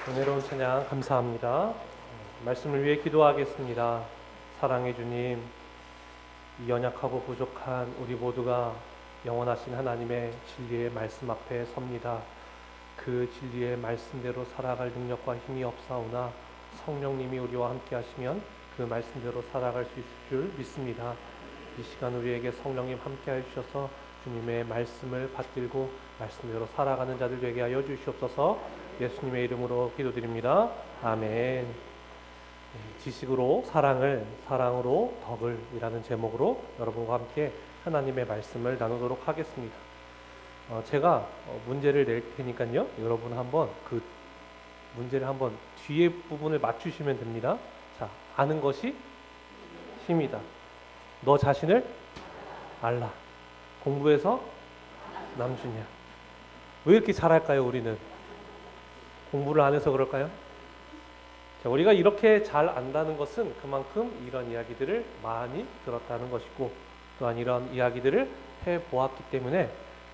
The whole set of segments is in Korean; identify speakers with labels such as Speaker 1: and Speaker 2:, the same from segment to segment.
Speaker 1: 은혜로운 찬양 감사합니다. 말씀을 위해 기도하겠습니다. 사랑해 주님, 이 연약하고 부족한 우리 모두가 영원하신 하나님의 진리의 말씀 앞에 섭니다. 그 진리의 말씀대로 살아갈 능력과 힘이 없사오나 성령님이 우리와 함께 하시면 그 말씀대로 살아갈 수 있을 줄 믿습니다. 이 시간 우리에게 성령님 함께 해주셔서 주님의 말씀을 받들고 말씀대로 살아가는 자들 되게 하여 주시옵소서. 예수님의 이름으로 기도드립니다. 아멘. 지식으로 사랑을, 사랑으로 덕을 이라는 제목으로 여러분과 함께 하나님의 말씀을 나누도록 하겠습니다. 제가 문제를 낼 테니까요, 여러분 한번 그 문제를 한번 뒤에 부분을 맞추시면 됩니다. 자, 아는 것이 힘이다. 너 자신을 알라. 공부해서 남주냐. 왜 이렇게 잘할까요, 우리는? 공부를 안 해서 그럴까요? 자, 우리가 이렇게 잘 안다는 것은 그만큼 이런 이야기들을 많이 들었다는 것이고, 또한 이런 이야기들을 해보았기 때문에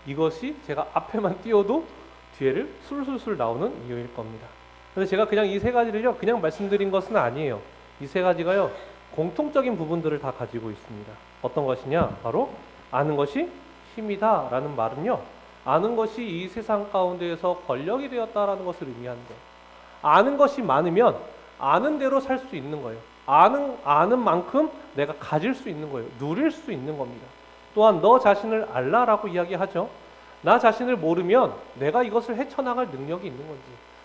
Speaker 1: 이것이 제가 앞에만 띄워도 뒤에를 술술술 나오는 이유일 겁니다. 그래서 제가 그냥 이 세 가지를요, 그냥 말씀드린 것은 아니에요. 이 세 가지가요, 공통적인 부분들을 다 가지고 있습니다. 어떤 것이냐? 바로 아는 것이 힘이다 라는 말은요, 아는 것이 이 세상 가운데에서 권력이 되었다라는 것을 의미하는데, 아는 것이 많으면 아는 대로 살 수 있는 거예요. 아는 만큼 내가 가질 수 있는 거예요. 누릴 수 있는 겁니다. 또한 너 자신을 알라라고 이야기하죠. 나 자신을 모르면 내가 이것을 헤쳐나갈 능력이 있는 건지,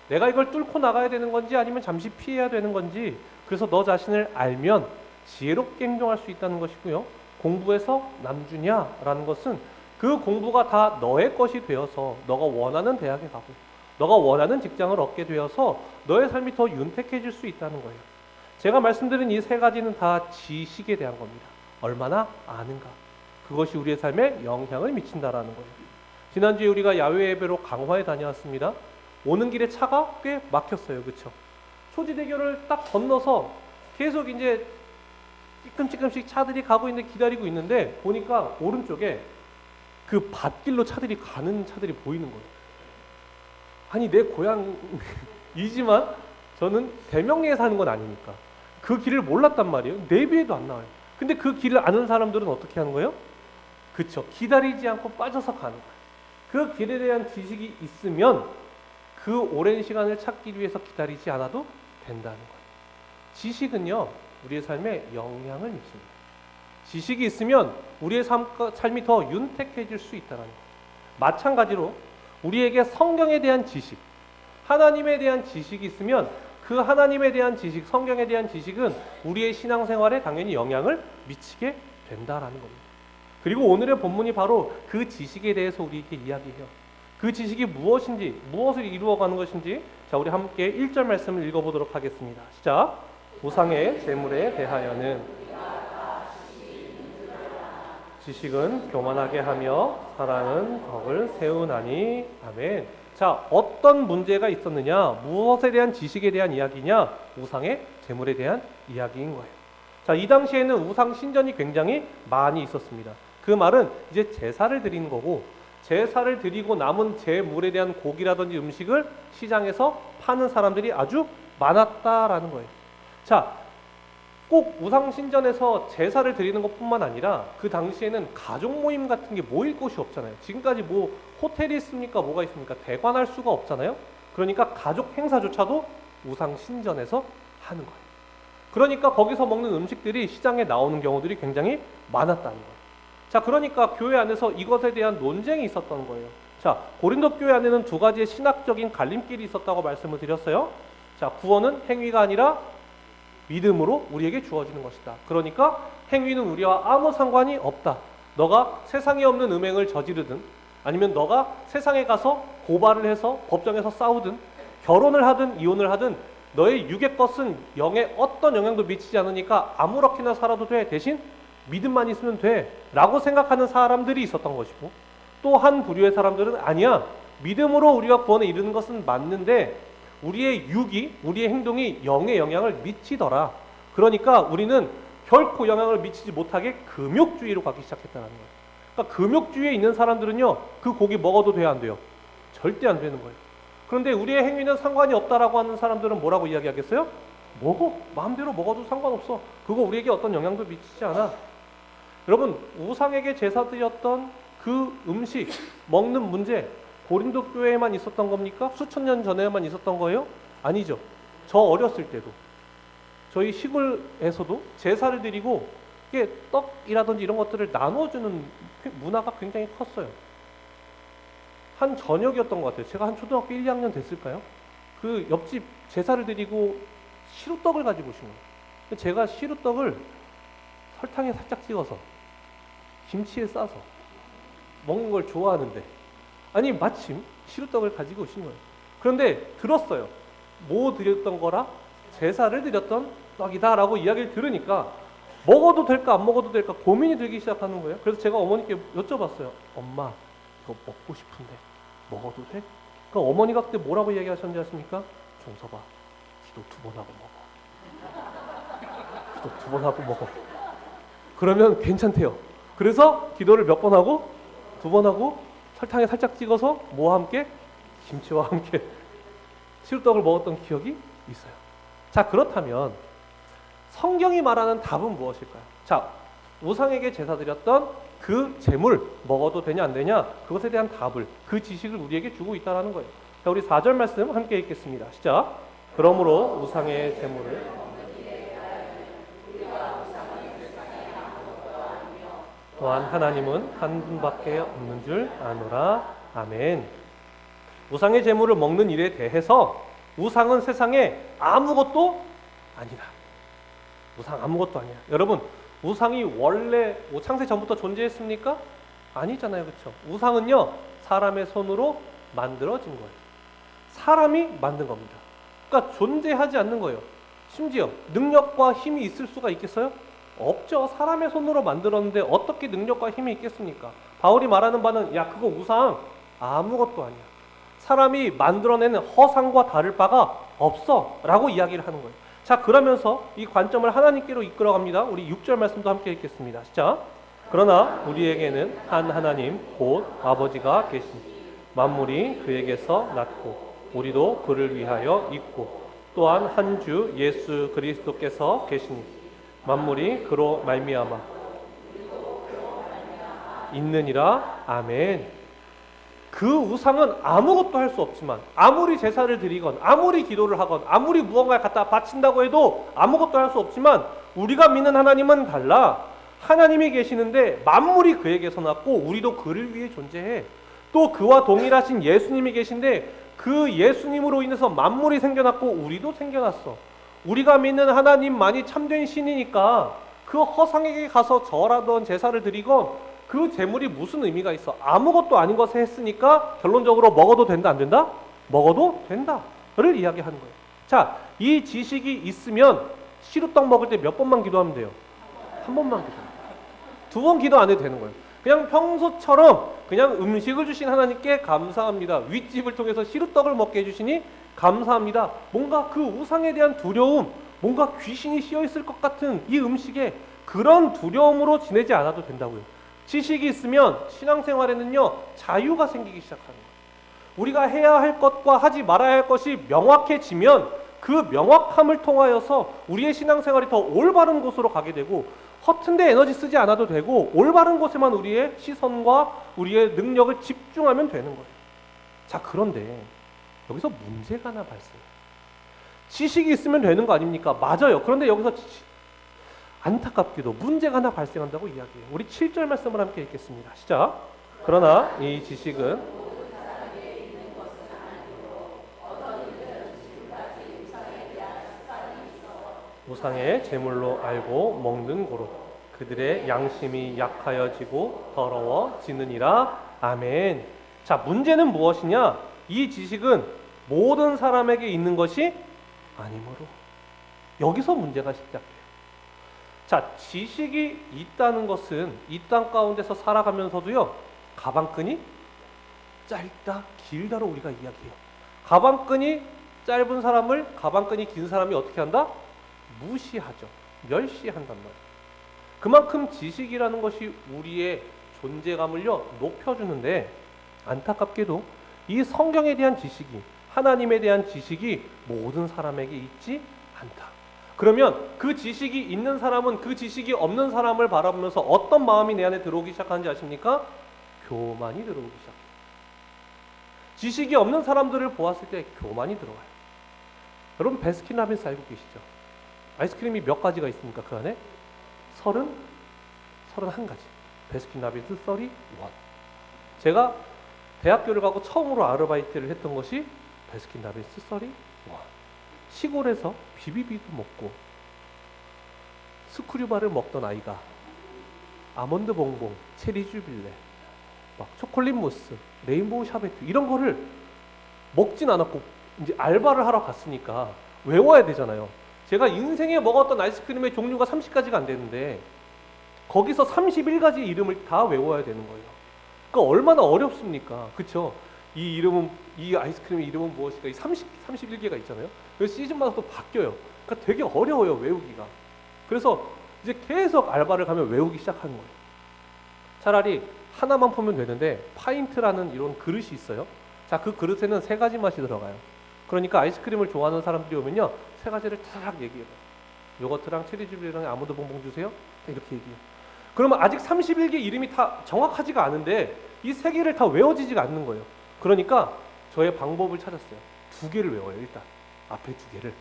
Speaker 1: 내가 이걸 뚫고 나가야 되는 건지, 아니면 잠시 피해야 되는 건지, 그래서 너 자신을 알면 지혜롭게 행동할 수 있다는 것이고요. 공부해서 남주냐라는 것은 그 공부가 다 너의 것이 되어서 너가 원하는 대학에 가고 너가 원하는 직장을 얻게 되어서 너의 삶이 더 윤택해질 수 있다는 거예요. 제가 말씀드린 이 세 가지는 다 지식에 대한 겁니다. 얼마나 아는가. 그것이 우리의 삶에 영향을 미친다라는 거예요. 지난주에 우리가 야외 예배로 강화에 다녀왔습니다. 오는 길에 차가 꽤 막혔어요. 그렇죠? 소지대교를 딱 건너서 계속 이제 찌끔찌끔씩 차들이 가고 있는데 기다리고 있는데, 보니까 오른쪽에 그 밭길로 가는 차들이 보이는 거예요. 아니, 내 고향이지만 저는 대명리에 사는 건 아니니까 그 길을 몰랐단 말이에요. 내비에도 안 나와요. 근데 그 길을 아는 사람들은 어떻게 하는 거예요? 그쵸, 기다리지 않고 빠져서 가는 거예요. 그 길에 대한 지식이 있으면 그 오랜 시간을 찾기 위해서 기다리지 않아도 된다는 거예요. 지식은요, 우리의 삶에 영향을 미칩니다. 지식이 있으면 우리의 삶이 더 윤택해질 수 있다는 거예요. 마찬가지로 우리에게 성경에 대한 지식, 하나님에 대한 지식이 있으면 그 하나님에 대한 지식, 성경에 대한 지식은 우리의 신앙생활에 당연히 영향을 미치게 된다라는 겁니다. 그리고 오늘의 본문이 바로 그 지식에 대해서 우리에게 이야기해요. 그 지식이 무엇인지, 무엇을 이루어가는 것인지, 자, 우리 함께 1절 말씀을 읽어보도록 하겠습니다. 시작. 우상의 제물에 대하여는 지식은 교만하게 하며 사랑은 덕을 세우나니. 아멘. 자, 어떤 문제가 있었느냐? 무엇에 대한 지식에 대한 이야기냐? 우상의 제물에 대한 이야기인 거예요. 자, 이 당시에는 우상 신전이 굉장히 많이 있었습니다. 그 말은 이제 제사를 드리는 거고, 제사를 드리고 남은 제물에 대한 고기라든지 음식을 시장에서 파는 사람들이 아주 많았다라는 거예요. 자, 꼭 우상신전에서 제사를 드리는 것뿐만 아니라 그 당시에는 가족 모임 같은 게 모일 곳이 없잖아요. 지금까지 뭐 호텔이 있습니까? 뭐가 있습니까? 대관할 수가 없잖아요. 그러니까 가족 행사조차도 우상신전에서 하는 거예요. 그러니까 거기서 먹는 음식들이 시장에 나오는 경우들이 굉장히 많았다는 거예요. 자, 그러니까 교회 안에서 이것에 대한 논쟁이 있었던 거예요. 자, 고린도 교회 안에는 두 가지의 신학적인 갈림길이 있었다고 말씀을 드렸어요. 자, 구원은 행위가 아니라 믿음으로 우리에게 주어지는 것이다. 그러니까 행위는 우리와 아무 상관이 없다. 너가 세상에 없는 음행을 저지르든, 아니면 너가 세상에 가서 고발을 해서 법정에서 싸우든, 결혼을 하든 이혼을 하든 너의 육의 것은 영에 어떤 영향도 미치지 않으니까 아무렇게나 살아도 돼. 대신 믿음만 있으면 돼 라고 생각하는 사람들이 있었던 것이고, 또 한 부류의 사람들은 아니야, 믿음으로 우리가 구원에 이르는 것은 맞는데 우리의 육이, 우리의 행동이 영에 영향을 미치더라. 그러니까 우리는 결코 영향을 미치지 못하게 금욕주의로 가기 시작했다는 거예요. 그러니까 금욕주의에 있는 사람들은요, 그 고기 먹어도 돼요, 안 돼요? 절대 안 되는 거예요. 그런데 우리의 행위는 상관이 없다라고 하는 사람들은 뭐라고 이야기하겠어요? 먹어. 마음대로 먹어도 상관없어. 그거 우리에게 어떤 영향도 미치지 않아. 여러분, 우상에게 제사 드렸던 그 음식, 먹는 문제, 고린도 교회에만 있었던 겁니까? 수천 년 전에만 있었던 거예요? 아니죠. 저 어렸을 때도 저희 시골에서도 제사를 드리고 이게 떡이라든지 이런 것들을 나눠주는 문화가 굉장히 컸어요. 한 저녁이었던 것 같아요. 제가 한 초등학교 1, 2학년 됐을까요? 그 옆집 제사를 드리고 시루떡을 가지고 오신 거예요. 제가 시루떡을 설탕에 살짝 찍어서 김치에 싸서 먹는 걸 좋아하는데, 아니 마침 시루떡을 가지고 오신 거예요. 그런데 들었어요. 뭐 드렸던 거라? 제사를 드렸던 떡이다 라고 이야기를 들으니까 먹어도 될까 안 먹어도 될까 고민이 들기 시작하는 거예요. 그래서 제가 어머니께 여쭤봤어요. 엄마, 이거 먹고 싶은데 먹어도 돼? 그러니까 어머니가 그때 뭐라고 이야기하셨는지 아십니까? 종서봐, 기도 2번 하고 먹어. 기도 2번 하고 먹어. 그러면 괜찮대요. 그래서 기도를 몇 번 하고? 2번 하고 설탕에 살짝 찍어서 뭐와 함께? 김치와 함께 시루떡을 먹었던 기억이 있어요. 자, 그렇다면 성경이 말하는 답은 무엇일까요? 자, 우상에게 제사 드렸던 그 제물 먹어도 되냐 안 되냐, 그것에 대한 답을, 그 지식을 우리에게 주고 있다는 거예요. 자, 우리 4절 말씀 함께 읽겠습니다. 시작. 그러므로 우상의 제물을 또한 하나님은 한 분밖에 없는 줄 아노라. 아멘. 우상의 제물을 먹는 일에 대해서 우상은 세상에 아무것도 아니다. 우상 아무것도 아니야. 여러분, 우상이 원래 창세 전부터 존재했습니까? 아니잖아요. 그렇죠? 우상은요, 사람의 손으로 만들어진 거예요. 사람이 만든 겁니다. 그러니까 존재하지 않는 거예요. 심지어 능력과 힘이 있을 수가 있겠어요? 없죠. 사람의 손으로 만들었는데 어떻게 능력과 힘이 있겠습니까? 바울이 말하는 바는 야, 그거 우상 아무것도 아니야. 사람이 만들어내는 허상과 다를 바가 없어 라고 이야기를 하는 거예요. 자, 그러면서 이 관점을 하나님께로 이끌어갑니다. 우리 6절 말씀도 함께 읽겠습니다. 시작. 그러나 우리에게는 한 하나님 곧 아버지가 계시니 만물이 그에게서 났고 우리도 그를 위하여 있고 또한 한 주 예수 그리스도께서 계시니 만물이 그로 말미암아 있느니라. 아멘. 그 우상은 아무것도 할 수 없지만, 아무리 제사를 드리건 아무리 기도를 하건 아무리 무언가를 갖다 바친다고 해도 아무것도 할 수 없지만, 우리가 믿는 하나님은 달라. 하나님이 계시는데 만물이 그에게서 났고 우리도 그를 위해 존재해. 또 그와 동일하신 예수님이 계신데 그 예수님으로 인해서 만물이 생겨났고 우리도 생겨났어. 우리가 믿는 하나님만이 참된 신이니까 그 허상에게 가서 절하던 제사를 드리건 그 제물이 무슨 의미가 있어? 아무것도 아닌 것을 했으니까 결론적으로 먹어도 된다 안 된다? 먹어도 된다를 이야기하는 거예요. 자, 이 지식이 있으면 시루떡 먹을 때 몇 번만 기도하면 돼요? 한 번만 기도합니다. 2번 기도 안 해도 되는 거예요. 그냥 평소처럼 그냥 음식을 주신 하나님께 감사합니다. 윗집을 통해서 시루떡을 먹게 해주시니 감사합니다. 뭔가 그 우상에 대한 두려움, 뭔가 귀신이 씌어있을 것 같은 이 음식에 그런 두려움으로 지내지 않아도 된다고요. 지식이 있으면 신앙생활에는요, 자유가 생기기 시작하는 거예요. 우리가 해야 할 것과 하지 말아야 할 것이 명확해지면 그 명확함을 통하여서 우리의 신앙생활이 더 올바른 곳으로 가게 되고, 허튼 데 에너지 쓰지 않아도 되고 올바른 곳에만 우리의 시선과 우리의 능력을 집중하면 되는 거예요. 자, 그런데 여기서 문제가 하나 발생해요. 지식이 있으면 되는 거 아닙니까? 맞아요. 그런데 여기서 안타깝게도 문제가 하나 발생한다고 이야기해요. 우리 7절 말씀을 함께 읽겠습니다. 시작. 그러나 이 지식은 우상의 제물로 알고 먹는 고로 그들의 양심이 약하여지고 더러워지느니라. 아멘. 자, 문제는 무엇이냐? 이 지식은 모든 사람에게 있는 것이 아니므로. 여기서 문제가 시작돼요. 자, 지식이 있다는 것은 이 땅 가운데서 살아가면서도요, 가방끈이 짧다 길다로 우리가 이야기해요. 가방끈이 짧은 사람을 가방끈이 긴 사람이 어떻게 한다? 무시하죠. 멸시한단 말이에요. 그만큼 지식이라는 것이 우리의 존재감을요 높여주는데, 안타깝게도 이 성경에 대한 지식이, 하나님에 대한 지식이 모든 사람에게 있지 않다. 그러면 그 지식이 있는 사람은 그 지식이 없는 사람을 바라보면서 어떤 마음이 내 안에 들어오기 시작하는지 아십니까? 교만이 들어오기 시작해요. 지식이 없는 사람들을 보았을 때 교만이 들어와요. 여러분 베스킨라빈스 알고 계시죠? 아이스크림이 몇 가지가 있습니까? 그 안에? 31가지. 베스킨라빈스 31. 제가 대학교를 가고 처음으로 아르바이트를 했던 것이 베스킨라빈스 31. 시골에서 비비비도 먹고 스크류바를 먹던 아이가 아몬드 봉봉, 체리 주빌레, 막 초콜릿 무스, 레인보우 샤베트 이런 거를 먹진 않았고 이제 알바를 하러 갔으니까 외워야 되잖아요. 제가 인생에 먹었던 아이스크림의 종류가 30가지가 안 되는데 거기서 31가지 이름을 다 외워야 되는 거예요. 그러니까 얼마나 어렵습니까? 그렇죠? 이 이름은 이 아이스크림의 이름은 무엇일까? 이 31개가 있잖아요. 그래서 시즌마다 또 바뀌어요. 그러니까 되게 어려워요, 외우기가. 그래서 이제 계속 알바를 가면 외우기 시작하는 거예요. 차라리 하나만 풀면 되는데 파인트라는 이런 그릇이 있어요. 자, 그 그릇에는 3가지 맛이 들어가요. 그러니까 아이스크림을 좋아하는 사람들이 오면요, 3가지를 탁 얘기해요. 요거트랑 체리 주빌리랑 아몬드 봉봉 주세요. 이렇게 얘기해요. 그러면 아직 31개 이름이 다 정확하지가 않은데 이 3개를 다 외워지지가 않는 거예요. 그러니까 저의 방법을 찾았어요. 2개를 외워요. 일단 앞에 2개를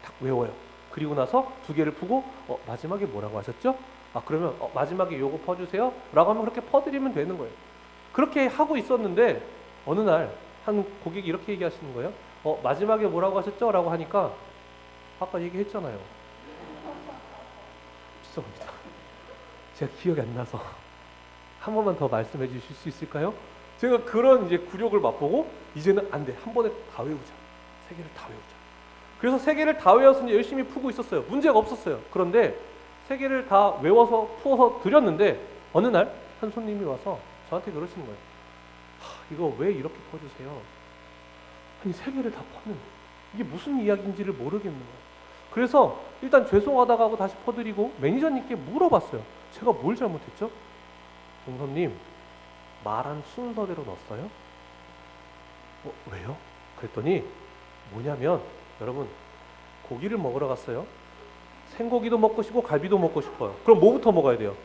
Speaker 1: 딱 외워요. 그리고 나서 2개를 푸고 마지막에 뭐라고 하셨죠? 그러면 마지막에 요거 퍼주세요 라고 하면 그렇게 퍼드리면 되는 거예요. 그렇게 하고 있었는데 어느 날 한 고객이 이렇게 얘기하시는 거예요. 마지막에 뭐라고 하셨죠? 라고 하니까 아까 얘기했잖아요. 죄송합니다. 제가 기억이 안 나서 한 번만 더 말씀해 주실 수 있을까요? 제가 그런 이제 굴욕을 맛보고 이제는 안 돼. 한 번에 다 외우자. 3개를 다 외우자. 그래서 3개를 다 외워서 이제 열심히 푸고 있었어요. 문제가 없었어요. 그런데 3개를 다 외워서 풀어서 드렸는데 어느 날 한 손님이 와서 저한테 그러시는 거예요. 이거 왜 이렇게 퍼주세요? 아니 3개를 다 퍼는 이게 무슨 이야기인지를 모르겠는 거예요. 그래서 일단 죄송하다고 하고 다시 퍼드리고 매니저님께 물어봤어요. 제가 뭘 잘못했죠? 동선님 말한 순서대로 넣었어요? 왜요? 그랬더니 뭐냐면 여러분 고기를 먹으러 갔어요. 생고기도 먹고 싶고 갈비도 먹고 싶어요. 그럼 뭐부터 먹어야 돼요?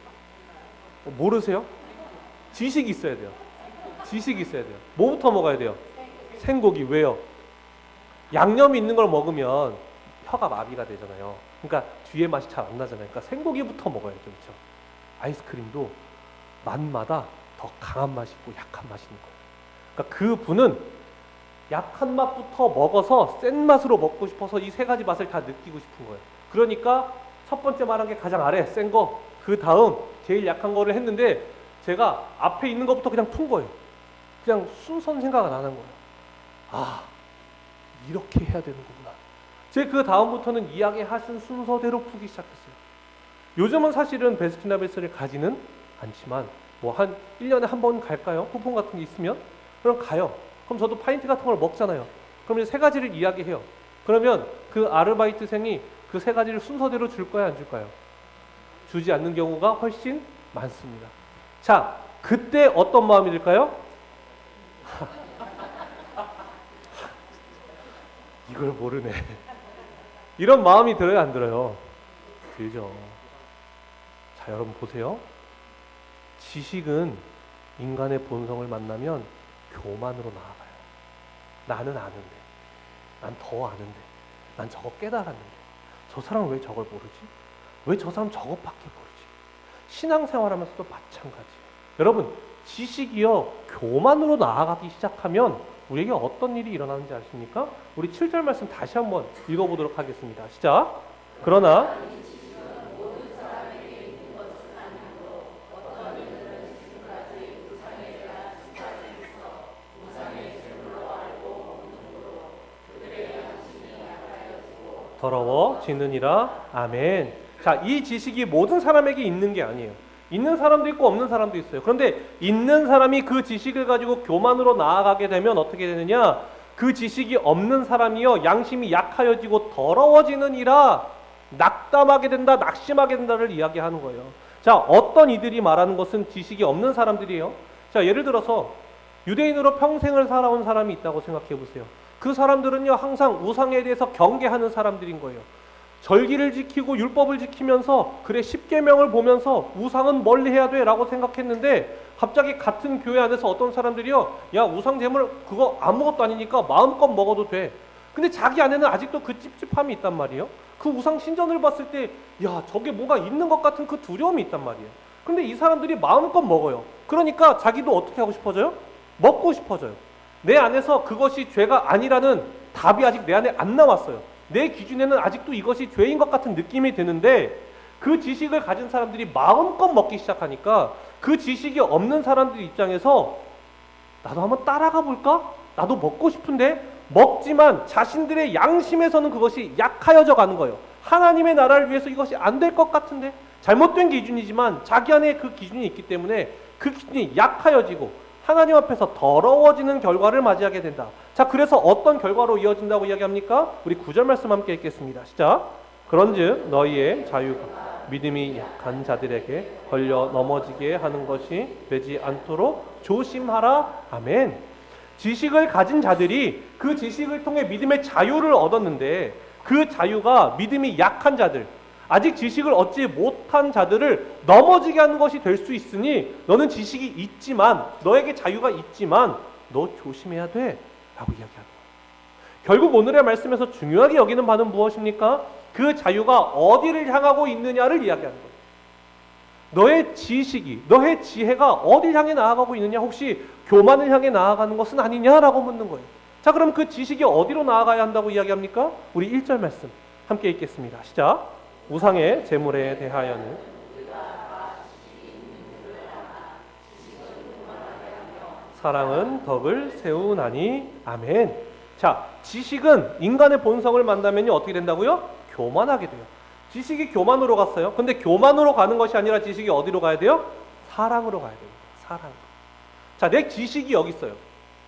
Speaker 1: 모르세요? 지식이 있어야 돼요. 지식이 있어야 돼요. 뭐부터 먹어야 돼요? 생고기. 왜요? 양념이 있는 걸 먹으면 혀가 마비가 되잖아요. 그러니까 뒤에 맛이 잘 안 나잖아요. 그러니까 생고기부터 먹어야죠. 그렇죠? 아이스크림도 맛마다 더 강한 맛이 있고 약한 맛이 있는 거예요. 그러니까 그 분은 약한 맛부터 먹어서 센 맛으로 먹고 싶어서 이 3가지 맛을 다 느끼고 싶은 거예요. 그러니까 첫 번째 말한 게 가장 아래 센 거, 그 다음 제일 약한 거를 했는데 제가 앞에 있는 것부터 그냥 푼 거예요. 그냥 순선 생각 안 하는 거예요. 이렇게 해야 되는 거구나. 제 그 다음부터는 이야기하신 순서대로 푸기 시작했어요. 요즘은 사실은 베스킨라빈스를 가지는 않지만 뭐 한 1년에 한 번 갈까요? 쿠폰 같은 게 있으면? 그럼 가요. 그럼 저도 파인트 같은 걸 먹잖아요. 그럼 이제 3가지를 이야기해요. 그러면 그 아르바이트생이 그 3가지를 순서대로 줄 거야, 안 줄까요? 주지 않는 경우가 훨씬 많습니다. 자, 그때 어떤 마음이 들까요? 이걸 모르네. 이런 마음이 들어요, 안 들어요? 들죠. 자, 여러분 보세요. 지식은 인간의 본성을 만나면 교만으로 나아가요. 나는 아는데, 난 더 아는데, 난 저거 깨달았는데, 저 사람은 왜 저걸 모르지? 왜 저 사람 저것밖에 모르지? 신앙생활하면서도 마찬가지예요. 여러분, 지식이요 교만으로 나아가기 시작하면 우리에게 어떤 일이 일어나는지 아십니까? 우리 7절 말씀 다시 한번 읽어보도록 하겠습니다. 시작. 그러나 더러워지느니라. 아멘. 자, 이 지식이 모든 사람에게 있는 게 아니에요. 있는 사람도 있고 없는 사람도 있어요. 그런데 있는 사람이 그 지식을 가지고 교만으로 나아가게 되면 어떻게 되느냐? 그 지식이 없는 사람이요 양심이 약하여지고 더러워지느니라. 낙담하게 된다, 낙심하게 된다를 이야기하는 거예요. 자, 어떤 이들이 말하는 것은 지식이 없는 사람들이에요. 자, 예를 들어서 유대인으로 평생을 살아온 사람이 있다고 생각해 보세요. 그 사람들은요 항상 우상에 대해서 경계하는 사람들인 거예요. 절기를 지키고 율법을 지키면서 그래 십계명을 보면서 우상은 멀리해야 돼라고 생각했는데 갑자기 같은 교회 안에서 어떤 사람들이요, 야 우상 제물 그거 아무것도 아니니까 마음껏 먹어도 돼. 근데 자기 안에는 아직도 그 찝찝함이 있단 말이에요. 그 우상 신전을 봤을 때 야 저게 뭐가 있는 것 같은 그 두려움이 있단 말이에요. 근데 이 사람들이 마음껏 먹어요. 그러니까 자기도 어떻게 하고 싶어져요? 먹고 싶어져요. 내 안에서 그것이 죄가 아니라는 답이 아직 내 안에 안 나왔어요. 내 기준에는 아직도 이것이 죄인 것 같은 느낌이 드는데 그 지식을 가진 사람들이 마음껏 먹기 시작하니까 그 지식이 없는 사람들 입장에서 나도 한번 따라가 볼까? 나도 먹고 싶은데 먹지만 자신들의 양심에서는 그것이 약하여져 가는 거예요. 하나님의 나라를 위해서 이것이 안 될 것 같은데 잘못된 기준이지만 자기 안에 그 기준이 있기 때문에 그 기준이 약하여지고 하나님 앞에서 더러워지는 결과를 맞이하게 된다. 자, 그래서 어떤 결과로 이어진다고 이야기합니까? 우리 9절 말씀 함께 읽겠습니다. 시작. 그런즉 너희의 자유가 믿음이 약한 자들에게 걸려 넘어지게 하는 것이 되지 않도록 조심하라. 아멘. 지식을 가진 자들이 그 지식을 통해 믿음의 자유를 얻었는데 그 자유가 믿음이 약한 자들, 아직 지식을 얻지 못한 자들을 넘어지게 하는 것이 될 수 있으니 너는 지식이 있지만, 너에게 자유가 있지만 너 조심해야 돼 라고 이야기하는 거예요. 결국 오늘의 말씀에서 중요하게 여기는 바는 무엇입니까? 그 자유가 어디를 향하고 있느냐를 이야기하는 거예요. 너의 지식이, 너의 지혜가 어디를 향해 나아가고 있느냐, 혹시 교만을 향해 나아가는 것은 아니냐라고 묻는 거예요. 자, 그럼 그 지식이 어디로 나아가야 한다고 이야기합니까? 우리 1절 말씀 함께 읽겠습니다. 시작. 우상의 제물에 대하여는 사랑은 덕을 세우나니. 아멘. 자, 지식은 인간의 본성을 만나면 어떻게 된다고요? 교만하게 돼요. 지식이 교만으로 갔어요. 근데 교만으로 가는 것이 아니라 지식이 어디로 가야 돼요? 사랑으로 가야 됩니다. 사랑. 자, 내 지식이 여기 있어요.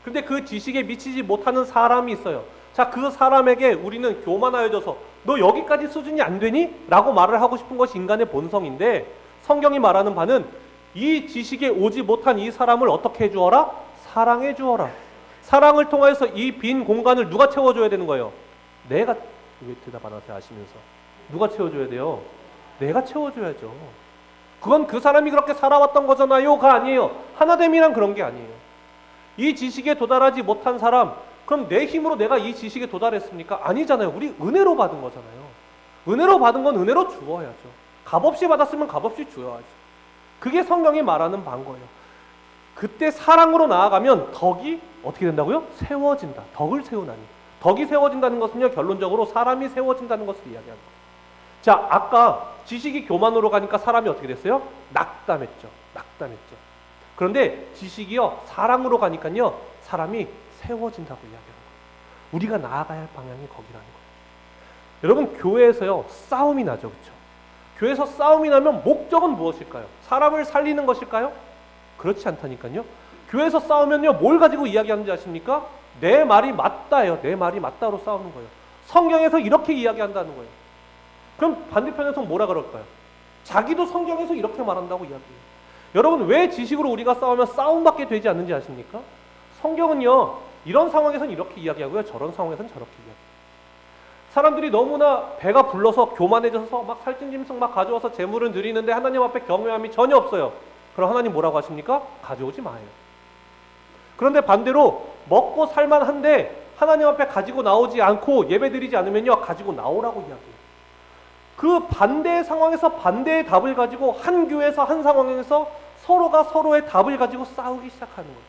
Speaker 1: 근데 그 지식에 미치지 못하는 사람이 있어요. 자, 그 사람에게 우리는 교만하여져서 너 여기까지 수준이 안 되니? 라고 말을 하고 싶은 것이 인간의 본성인데, 성경이 말하는 바는 이 지식에 오지 못한 이 사람을 어떻게 해주어라? 사랑해 주어라. 사랑을 통해서 이 빈 공간을 누가 채워줘야 되는 거예요? 내가. 왜 대답 안 하세요? 아시면서. 누가 채워줘야 돼요? 내가 채워줘야죠. 그건 그 사람이 그렇게 살아왔던 거잖아요가 아니에요. 하나됨이란 그런 게 아니에요. 이 지식에 도달하지 못한 사람, 그럼 내 힘으로 내가 이 지식에 도달했습니까? 아니잖아요. 우리 은혜로 받은 거잖아요. 은혜로 받은 건 은혜로 주어야죠. 값없이 받았으면 값없이 주어야죠. 그게 성경이 말하는 바인 거예요. 그때 사랑으로 나아가면 덕이 어떻게 된다고요? 세워진다. 덕을 세우나니. 덕이 세워진다는 것은요, 결론적으로 사람이 세워진다는 것을 이야기하는 거예요. 자, 아까 지식이 교만으로 가니까 사람이 어떻게 됐어요? 낙담했죠. 낙담했죠. 그런데 지식이요, 사랑으로 가니까요, 사람이 세워진다고 이야기하는 거예요. 우리가 나아가야 할 방향이 거기라는 거예요. 여러분, 교회에서요, 싸움이 나죠. 그렇죠? 교회에서 싸움이 나면 목적은 무엇일까요? 사람을 살리는 것일까요? 그렇지 않다니까요. 교회에서 싸우면요, 뭘 가지고 이야기하는지 아십니까? 내 말이 맞다예요. 내 말이 맞다로 싸우는 거예요. 성경에서 이렇게 이야기한다는 거예요. 그럼 반대편에서 뭐라 그럴까요? 자기도 성경에서 이렇게 말한다고 이야기해요. 여러분, 왜 지식으로 우리가 싸우면 싸움밖에 되지 않는지 아십니까? 성경은요, 이런 상황에서는 이렇게 이야기하고요, 저런 상황에서는 저렇게 이야기해요. 사람들이 너무나 배가 불러서 교만해져서 막 살찐짐승 막 가져와서 제물을 드리는데 하나님 앞에 경외함이 전혀 없어요. 그럼 하나님 뭐라고 하십니까? 가져오지 마요. 그런데 반대로 먹고 살만한데 하나님 앞에 가지고 나오지 않고 예배드리지 않으면요, 가지고 나오라고 이야기해요. 그 반대의 상황에서 반대의 답을 가지고 한 교회에서 한 상황에서 서로가 서로의 답을 가지고 싸우기 시작하는 거예요.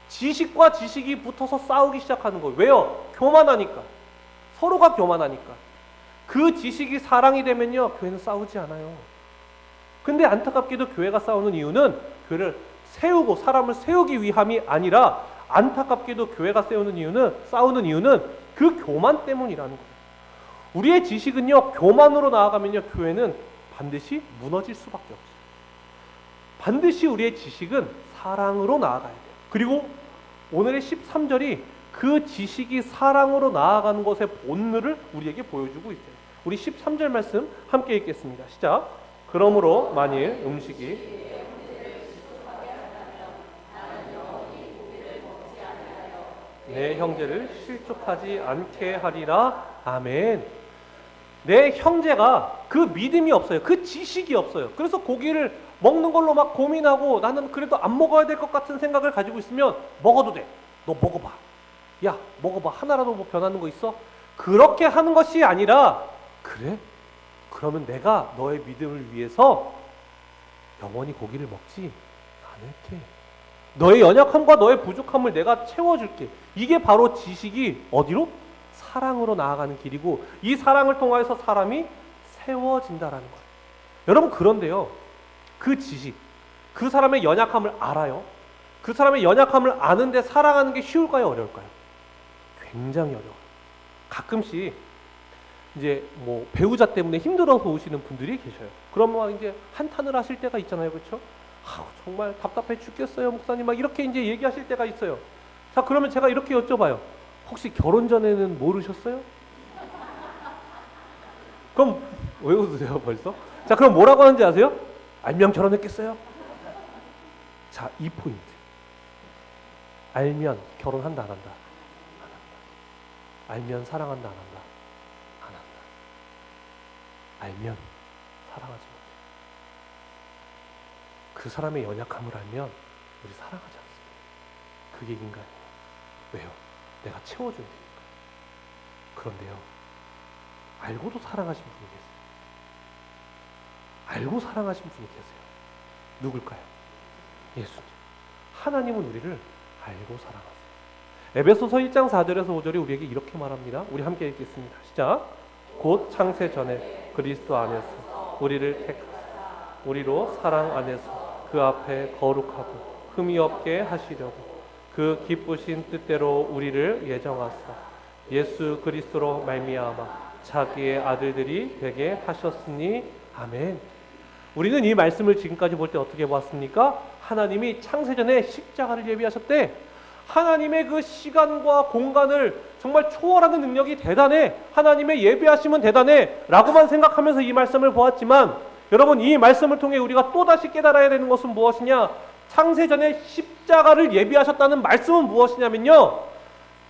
Speaker 1: 지식과 지식이 붙어서 싸우기 시작하는 거예요. 왜요? 교만하니까. 서로가 교만하니까. 그 지식이 사랑이 되면요, 교회는 싸우지 않아요. 근데 안타깝게도 교회가 싸우는 이유는 교회를 세우고 사람을 세우기 위함이 아니라, 안타깝게도 교회가 싸우는 이유는 그 교만 때문이라는 거예요. 우리의 지식은요, 교만으로 나아가면요, 교회는 반드시 무너질 수밖에 없어요. 반드시 우리의 지식은 사랑으로 나아가야 돼요. 그리고 오늘의 13절이 그 지식이 사랑으로 나아가는 것의 본능을 우리에게 보여주고 있어요. 우리 13절 말씀 함께 읽겠습니다. 시작. 그러므로 만일 음식이 내 형제를 실족하지 않게 하리라. 아멘. 내 형제가 그 믿음이 없어요. 그 지식이 없어요. 그래서 고기를 먹는 걸로 막 고민하고 나는 그래도 안 먹어야 될 것 같은 생각을 가지고 있으면 먹어도 돼. 너 먹어봐. 야, 먹어봐. 하나라도 뭐 변하는 거 있어? 그렇게 하는 것이 아니라, 그래? 그러면 내가 너의 믿음을 위해서 영원히 고기를 먹지 않을게. 너의 연약함과 너의 부족함을 내가 채워줄게. 이게 바로 지식이 어디로? 사랑으로 나아가는 길이고, 이 사랑을 통하여서 사람이 세워진다라는 거예요. 여러분, 그런데요, 그 지식, 그 사람의 연약함을 알아요. 그 사람의 연약함을 아는데 사랑하는 게 쉬울까요, 어려울까요? 굉장히 어려워요. 가끔씩 이제 뭐 배우자 때문에 힘들어서 오시는 분들이 계셔요. 그러면 이제 한탄을 하실 때가 있잖아요, 그렇죠? 정말 답답해 죽겠어요, 목사님. 막 이렇게 이제 얘기하실 때가 있어요. 자, 그러면 제가 이렇게 여쭤봐요. 혹시 결혼 전에는 모르셨어요? 그럼 왜 웃으세요, 벌써? 자, 그럼 뭐라고 하는지 아세요? 알면 결혼했겠어요? 자, 이 포인트. 알면 결혼한다, 안 한다? 안 한다. 알면 사랑한다, 안 한다? 안 한다. 알면 사랑하지 못해. 그 사람의 연약함을 알면 우리 사랑하지 않습니다. 그게 인간이에요. 왜요? 내가 채워주니까. 그런데요, 알고도 사랑하신 분이 계세요. 알고 사랑하신 분이 계세요. 누굴까요? 예수님. 하나님은 우리를 알고 사랑하세요. 에베소서 1장 4절에서 5절에 우리에게 이렇게 말합니다. 우리 함께 읽겠습니다. 시작. 곧 창세 전에 그리스도 안에서 우리를 택하사 우리로 사랑 안에서 그 앞에 거룩하고 흠이 없게 하시려고 그 기쁘신 뜻대로 우리를 예정하사 예수 그리스도로 말미암아 자기의 아들들이 되게 하셨으니 아멘. 우리는 이 말씀을 지금까지 볼 때 어떻게 보았습니까? 하나님이 창세전에 십자가를 예비하셨대. 하나님의 그 시간과 공간을 정말 초월하는 능력이 대단해. 하나님의 예비하심은 대단해 라고만 생각하면서 이 말씀을 보았지만, 여러분, 이 말씀을 통해 우리가 또다시 깨달아야 되는 것은 무엇이냐? 창세전에 십자가를 예비하셨다는 말씀은 무엇이냐면요,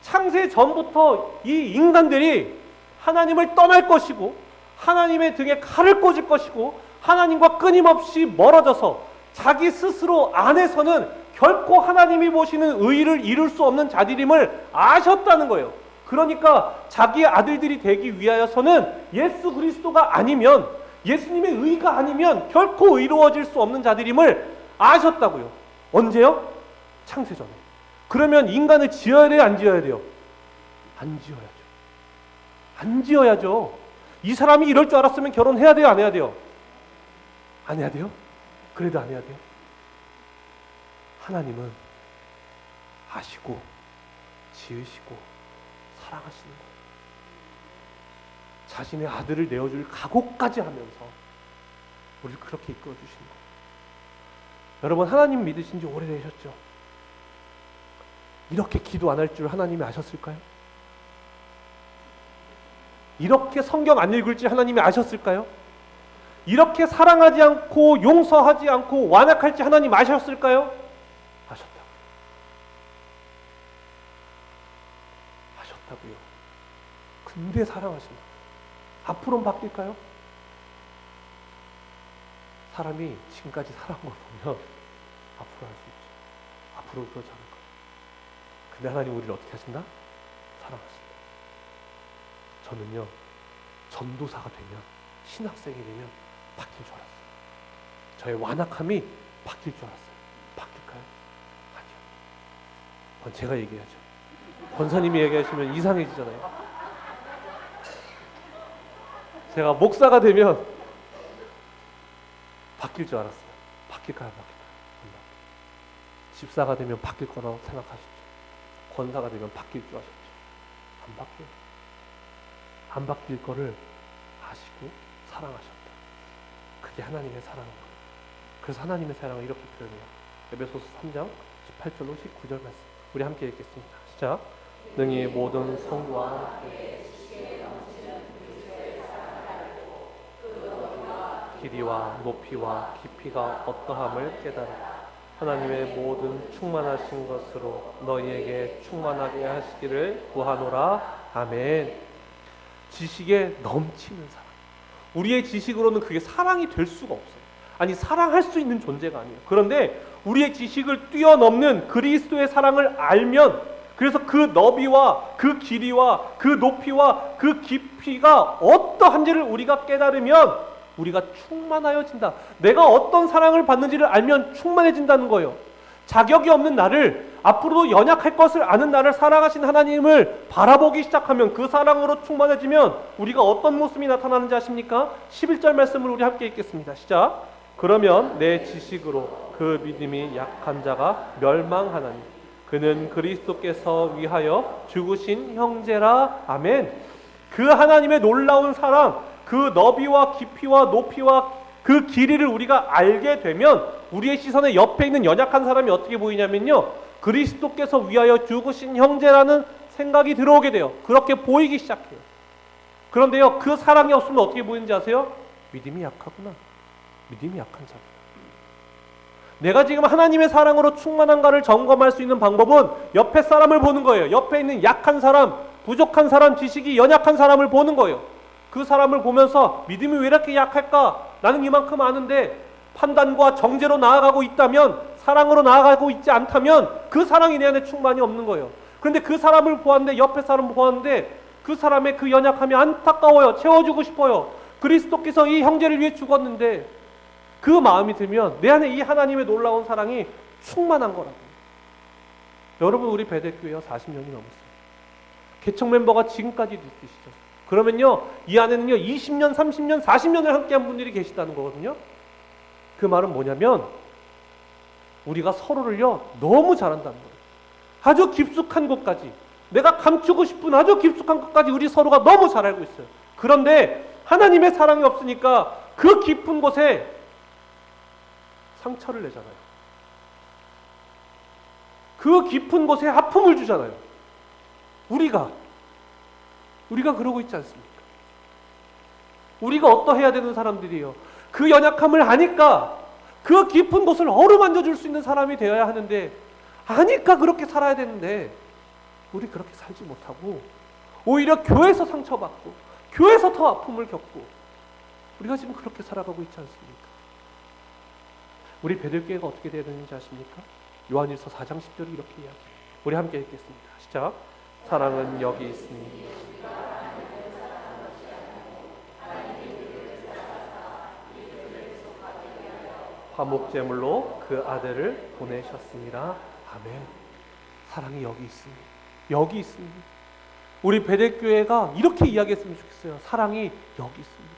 Speaker 1: 창세 전부터 이 인간들이 하나님을 떠날 것이고 하나님의 등에 칼을 꽂을 것이고 하나님과 끊임없이 멀어져서 자기 스스로 안에서는 결코 하나님이 보시는 의의를 이룰 수 없는 자들임을 아셨다는 거예요. 그러니까 자기의 아들들이 되기 위하여서는 예수 그리스도가 아니면, 예수님의 의가 아니면 결코 의로워질 수 없는 자들임을 아셨다고요. 언제요? 창세전에. 그러면 인간을 지어야 돼요, 안 지어야 돼요? 안 지어야죠. 안 지어야죠. 이 사람이 이럴 줄 알았으면 결혼해야 돼요, 안 해야 돼요? 안 해야 돼요? 그래도 안 해야 돼요? 하나님은 아시고 지으시고 사랑하시는 거예요. 자신의 아들을 내어줄 각오까지 하면서 우리를 그렇게 이끌어 주시는 거예요. 여러분, 하나님 믿으신 지 오래되셨죠? 이렇게 기도 안 할 줄 하나님이 아셨을까요? 이렇게 성경 안 읽을 줄 하나님이 아셨을까요? 이렇게 사랑하지 않고 용서하지 않고 완악할지 하나님 아셨을까요? 아셨다고요. 아셨다고요. 근데 사랑하신다. 앞으로는 바뀔까요? 사람이 지금까지 살아온 걸 보면 앞으로 할 수 있죠. 앞으로 그렇지 않을 거예요. 근데 하나님 우리를 어떻게 하신다? 사랑하신다. 저는요, 전도사가 되면, 신학생이 되면 바뀔 줄 알았어요. 저의 완악함이 바뀔 줄 알았어요. 바뀔까요? 아니요. 그건 제가 얘기하죠. 권사님이 얘기하시면 이상해지잖아요. 제가 목사가 되면 바뀔 줄 알았어요. 바뀔까요? 바뀔까요? 안 바뀌어요. 집사가 되면 바뀔 거라고 생각하시죠. 권사가 되면 바뀔 줄 아셨죠. 안 바뀌어요. 안 바뀔 거를 아시고 사랑하셨다. 그게 하나님의 사랑인 거예요. 그래서 하나님의 사랑을 이렇게 표현해요. 에베소서 3장 18절로 19절 말씀. 우리 함께 읽겠습니다. 시작. 능히 모든 성과 길이와 높이와 깊이가 어떠함을 깨달아 하나님의 모든 충만하신 것으로 너희에게 충만하게 하시기를 구하노라. 아멘. 지식에 넘치는 사랑. 우리의 지식으로는 그게 사랑이 될 수가 없어요. 아니, 사랑할 수 있는 존재가 아니에요. 그런데 우리의 지식을 뛰어넘는 그리스도의 사랑을 알면, 그래서 그 너비와 그 길이와 그 높이와 그 깊이가 어떠한지를 우리가 깨달으면 우리가 충만하여진다. 내가 어떤 사랑을 받는지를 알면 충만해진다는 거예요. 자격이 없는 나를, 앞으로도 연약할 것을 아는 나를 사랑하신 하나님을 바라보기 시작하면, 그 사랑으로 충만해지면 우리가 어떤 모습이 나타나는지 아십니까? 11절 말씀을 우리 함께 읽겠습니다. 시작. 그러면 내 지식으로 그 믿음이 약한 자가 멸망하나니 그는 그리스도께서 위하여 죽으신 형제라. 아멘. 그 하나님의 놀라운 사랑, 그 너비와 깊이와 높이와 그 길이를 우리가 알게 되면 우리의 시선에 옆에 있는 연약한 사람이 어떻게 보이냐면요, 그리스도께서 위하여 죽으신 형제라는 생각이 들어오게 돼요. 그렇게 보이기 시작해요. 그런데요, 그 사랑이 없으면 어떻게 보이는지 아세요? 믿음이 약하구나. 믿음이 약한 자구나. 내가 지금 하나님의 사랑으로 충만한가를 점검할 수 있는 방법은 옆에 사람을 보는 거예요. 옆에 있는 약한 사람, 부족한 사람, 지식이 연약한 사람을 보는 거예요. 그 사람을 보면서 믿음이 왜 이렇게 약할까? 나는 이만큼 아는데, 판단과 정죄로 나아가고 있다면, 사랑으로 나아가고 있지 않다면 그 사랑이 내 안에 충만이 없는 거예요. 그런데 그 사람을 보았는데, 옆에 사람을 보았는데 그 사람의 그 연약함이 안타까워요. 채워주고 싶어요. 그리스도께서 이 형제를 위해 죽었는데, 그 마음이 들면 내 안에 이 하나님의 놀라운 사랑이 충만한 거라고. 여러분, 우리 베델교회가 40년이 넘었어요. 개척 멤버가 지금까지 있으시죠. 그러면요, 이 안에는요 20년, 30년, 40년을 함께한 분들이 계시다는 거거든요. 그 말은 뭐냐면 우리가 서로를요 너무 잘한다는 거예요. 아주 깊숙한 곳까지, 내가 감추고 싶은 아주 깊숙한 곳까지 우리 서로가 너무 잘 알고 있어요. 그런데 하나님의 사랑이 없으니까 그 깊은 곳에 상처를 내잖아요. 그 깊은 곳에 아픔을 주잖아요. 우리가 그러고 있지 않습니까? 우리가 어떠해야 되는 사람들이에요? 그 연약함을 아니까 그 깊은 곳을 어루만져 줄 수 있는 사람이 되어야 하는데, 아니까 그렇게 살아야 되는데 우리 그렇게 살지 못하고 오히려 교회에서 상처받고 교회에서 더 아픔을 겪고, 우리가 지금 그렇게 살아가고 있지 않습니까? 우리 베들교회가 어떻게 되야 되는지 아십니까? 요한일서 4장 10절이 이렇게 이야기해요. 우리 함께 읽겠습니다. 시작. 사랑은 여기 있으니 화목제물로 그 아들을 보내셨습니다. 아멘. 사랑이 여기 있습니다. 여기 있습니다. 우리 베델교회가 이렇게 이야기했으면 좋겠어요. 사랑이 여기 있습니다.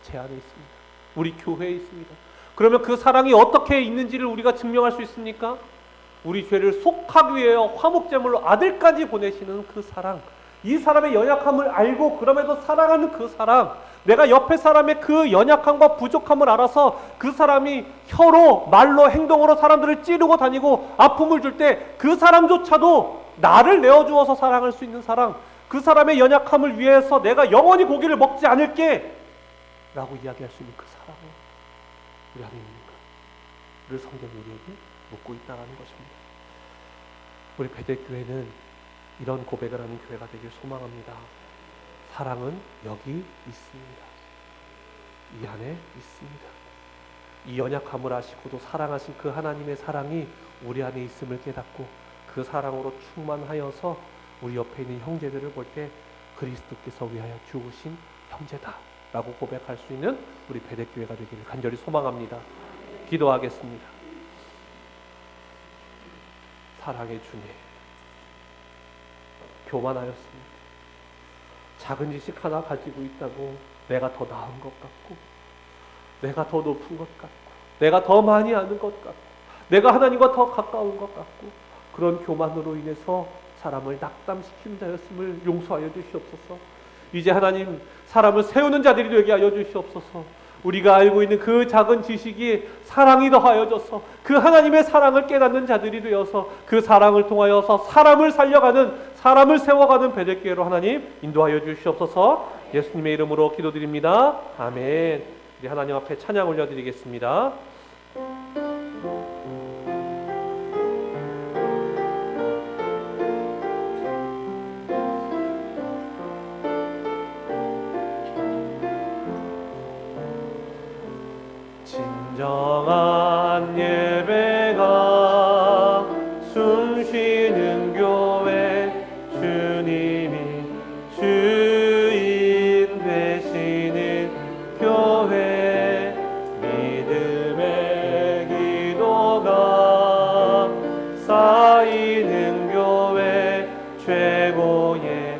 Speaker 1: 제 안에 있습니다. 우리 교회에 있습니다. 그러면 그 사랑이 어떻게 있는지를 우리가 증명할 수 있습니까? 우리 죄를 속하기 위하여 화목제물로 아들까지 보내시는 그 사랑, 이 사람의 연약함을 알고 그럼에도 사랑하는 그 사랑, 내가 옆에 사람의 그 연약함과 부족함을 알아서 그 사람이 혀로, 말로, 행동으로 사람들을 찌르고 다니고 아픔을 줄 때 그 사람조차도 나를 내어주어서 사랑할 수 있는 사랑, 그 사람의 연약함을 위해서 내가 영원히 고기를 먹지 않을게 라고 이야기할 수 있는 그 사랑을 우리 안에 있는가? 를 성경이 우리에게 묻고 있다는 것입니다. 우리 베델교회는 이런 고백을 하는 교회가 되길 소망합니다. 사랑은 여기 있습니다. 이 안에 있습니다. 이 연약함을 아시고도 사랑하신 그 하나님의 사랑이 우리 안에 있음을 깨닫고 그 사랑으로 충만하여서 우리 옆에 있는 형제들을 볼 때 그리스도께서 위하여 죽으신 형제다 라고 고백할 수 있는 우리 베델교회가 되기를 간절히 소망합니다. 기도하겠습니다. 사랑의 주님, 교만하였습니다. 작은 지식 하나 가지고 있다고 내가 더 나은 것 같고, 내가 더 높은 것 같고, 내가 더 많이 아는 것 같고, 내가 하나님과 더 가까운 것 같고, 그런 교만으로 인해서 사람을 낙담시키는 자였음을 용서하여 주시옵소서. 이제 하나님, 사람을 세우는 자들이 되게 하여 주시옵소서. 우리가 알고 있는 그 작은 지식이 사랑이 더하여져서 그 하나님의 사랑을 깨닫는 자들이 되어서 그 사랑을 통하여서 사람을 살려가는, 사람을 세워가는 베델교회로 하나님 인도하여 주시옵소서. 예수님의 이름으로 기도드립니다. 아멘. 우리 하나님 앞에 찬양 올려드리겠습니다. 진정한 예배가 숨쉬는 교회, 주님이 주인 되시는 교회, 믿음의 기도가 쌓이는 교회, 최고의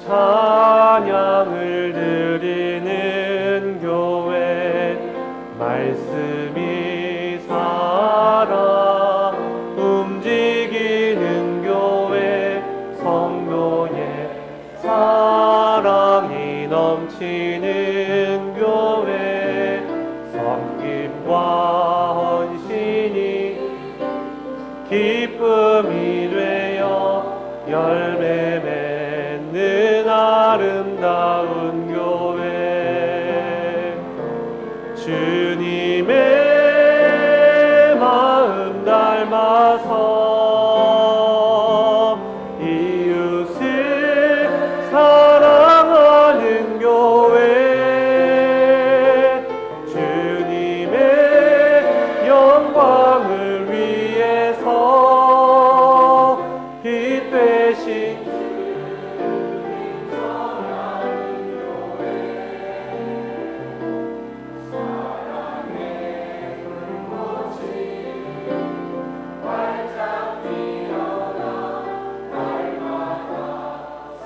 Speaker 1: 찬양을 드리는 교회, 말씀이 살아 움직이는 교회, 성도의 사랑이 넘치는 교회, 섬김과 헌신이 기쁨이 되어 열매 맺는 아름다운 교회, 주님의 마음 닮아서 이웃을 사랑하는 교회, 주님의 영광을 위해서 빛 되신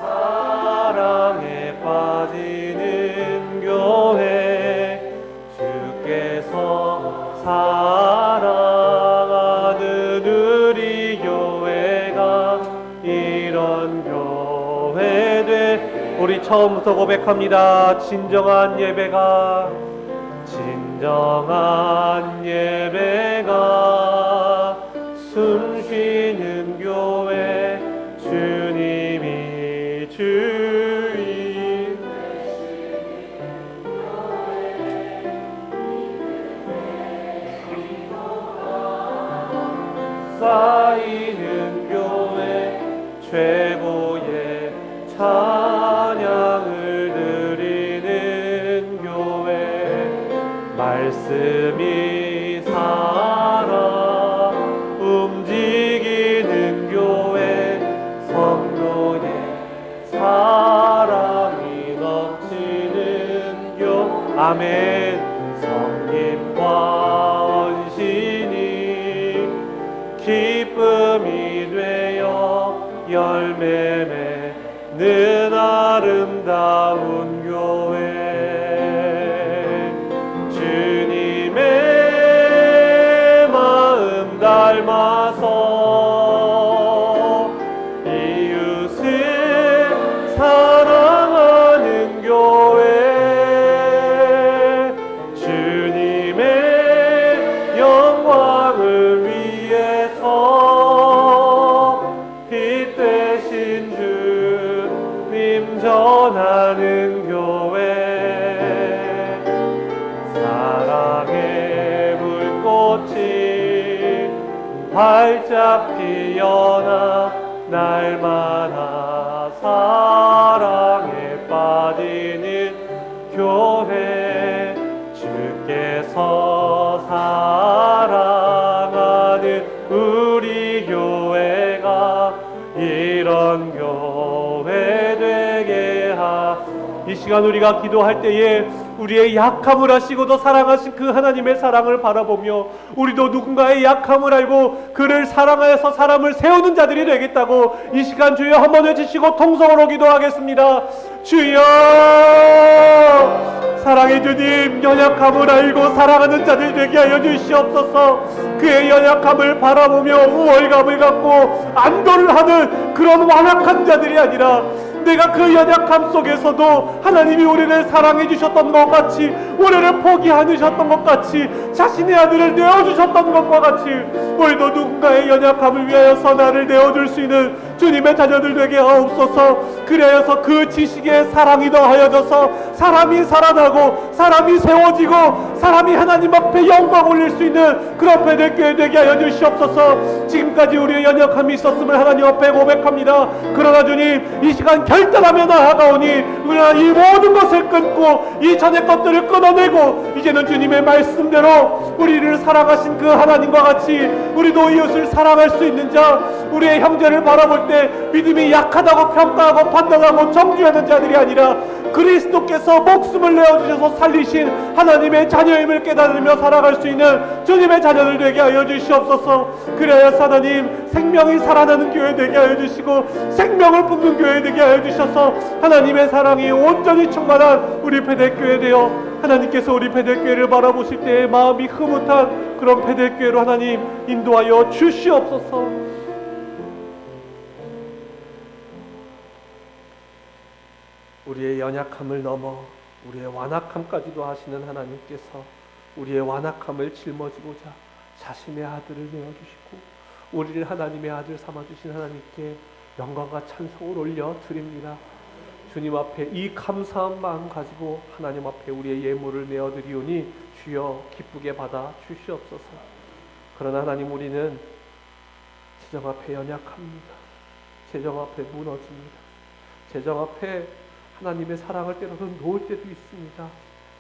Speaker 1: 사랑에 빠지는 교회, 주께서 사랑하는 우리 교회가 이런 교회 돼. 우리 처음부터 고백합니다. 진정한 예배가 숨쉬는 교회, 주님이 주인 쌓이는 교회, 최고의 찬양을 드리는 교회, 말씀이 살아 움직이는 교회, 성도의 사랑이 넘치는 교회, 아멘. 섬김과 헌신이 기쁨이 되어 열매 맺는 아름다운 교회, 주님의 마음 닮아서 이웃을 사랑하는 교회, 주님의 영광을 위해서 빛 되신 주님 전하는 교회, 사랑의 불꽃이 활짝 피어나 날마다 사랑에 빠지는 교회, 주께서 사랑하는 우리 교회가 이런 교회 되게 이 시간 우리가 기도할 때에 우리의 약함을 아시고도 사랑하신 그 하나님의 사랑을 바라보며 우리도 누군가의 약함을 알고 그를 사랑하여서 사람을 세우는 자들이 되겠다고 이 시간 주여 한번 외치시고 통성으로 기도하겠습니다. 주여, 사랑의 주님, 연약함을 알고 사랑하는 자들 되게 하여 주시옵소서. 그의 연약함을 바라보며 우월감을 갖고 안도를 하는 그런 완악한 자들이 아니라 내가 그 연약함 속에서도 하나님이 우리를 사랑해 주셨던 것 같이, 우리를 포기 않으셨던 것 같이, 자신의 아들을 내어주셨던 것과 같이 우리도 누군가의 연약함을 위하여서 나를 내어줄 수 있는 주님의 자녀들 되게 하옵소서. 그래서 그 지식에 사랑이 더하여져서 사람이 살아나고 사람이 세워지고 사람이 하나님 앞에 영광 올릴 수 있는 그런 베델교회 되게 하여 주시옵소서. 지금까지 우리의 연약함이 있었음을 하나님 앞에 고백합니다. 그러나 주님, 이 시간 결단하며 나아가오니 우리가 이 모든 것을 끊고 이전의 것들을 끊어내고 이제는 주님의 말씀대로 우리를 사랑하신 그 하나님과 같이 우리도 이웃을 사랑할 수 있는 자, 우리의 형제를 바라볼 때 믿음이 약하다고 평가하고 판단하고 정죄하는 자들이 아니라 그리스도께서 목숨을 내어주셔서 살리신 하나님의 자녀임을 깨달으며 살아갈 수 있는 주님의 자녀들 되게 하여 주시옵소서. 그래야 하나님, 생명이 살아나는 교회 되게 하여 주시고 생명을 뿜는 교회 되게 하여 주셔서 하나님의 사랑이 온전히 충만한 우리 베델교회 되어 하나님께서 우리 베델교회를 바라보실 때 마음이 흐뭇한 그런 베델교회로 하나님 인도하여 주시옵소서. 우리의 연약함을 넘어 우리의 완악함까지도 하시는 하나님께서 우리의 완악함을 짊어지고자 자신의 아들을 내어주시고 우리를 하나님의 아들 삼아주신 하나님께 영광과 찬송을 올려드립니다. 주님 앞에 이 감사한 마음 가지고 하나님 앞에 우리의 예물을 내어드리오니 주여 기쁘게 받아 주시옵소서. 그러나 하나님, 우리는 재정 앞에 연약합니다. 재정 앞에 무너집니다. 재정 앞에 하나님의 사랑을 때로는 놓을 때도 있습니다.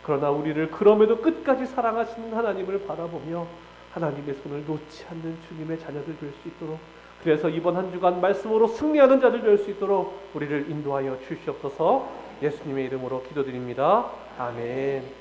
Speaker 1: 그러나 우리를 그럼에도 끝까지 사랑하시는 하나님을 바라보며 하나님의 손을 놓지 않는 주님의 자녀들 될 수 있도록, 그래서 이번 한 주간 말씀으로 승리하는 자들 될 수 있도록 우리를 인도하여 주시옵소서. 예수님의 이름으로 기도드립니다. 아멘.